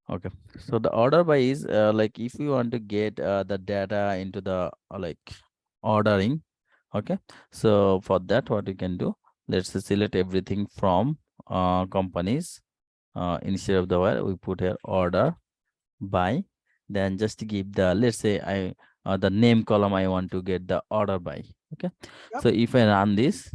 Okay, so the order by is like if you want to get the data into the like ordering. Okay, so for that what you can do, let's select everything from companies. Instead of the where we put here order by, then just give the, let's say I the name column I want to get the order by. Okay, Yep. so if I run this,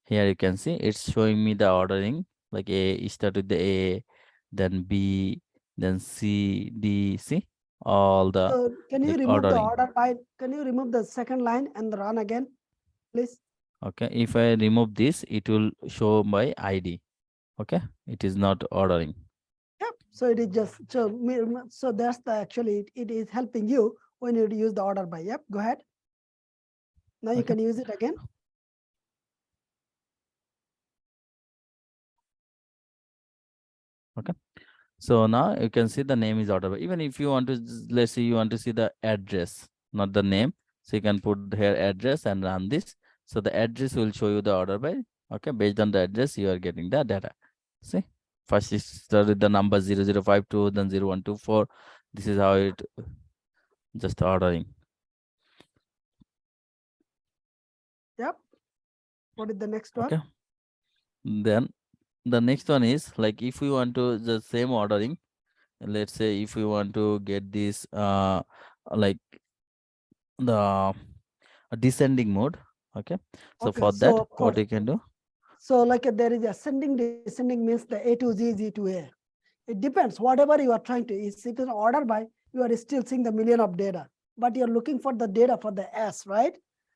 here you can see it's showing me the ordering, like A start with the A, then B, then C, D, C, all the So can you like remove the ordering. order by? Can you remove the second line and run again, please? Okay, if I remove this, it will show by ID. Okay, it is not ordering. Yep. So it is just so so that's the actually it is helping you when you use the order by. Yep. Go ahead. Now you Okay, can use it again. okay. So now you can see the name is order by. Even if you want to, let's say you want to see the address, not the name. So you can put here address and run this. So the address will show you the order by. Okay, based on the address, you are getting the data. See, first it start with the number 0052, then 0124. This is how it just ordering. Yep. What is the next one? Okay. Then the next one is like if we want to the same ordering, let's say if we want to get this like the descending mode. Okay, so Okay. for So that of what course, you can do. so like there is ascending, descending means the A to Z, Z to A. It depends. Whatever you are trying to, if it's an order by, you are still seeing the million of data, but you're looking for the data for the S, right?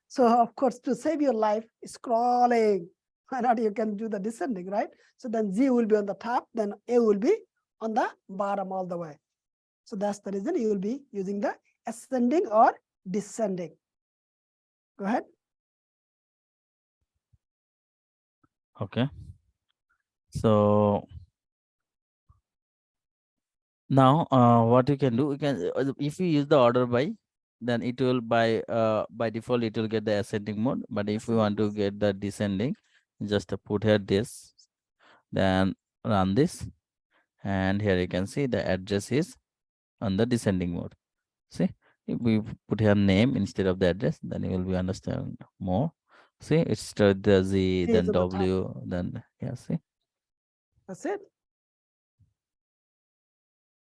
So of course, to save your life, scrolling. Why not? You can do the descending, right? So then Z will be on the top, then A will be on the bottom all the way. So that's the reason you will be using the ascending or descending. Go ahead. Okay, so now what you can do, you can if you use the order by, then it will by default it will get the ascending mode. But if we want to get the descending, just put here this, then run this, and here you can see the address is on the descending mode. See, if we put here name instead of the address, then you will be understand more. See, it's the Z, Z is then on the top. W, then yeah. See, That's it.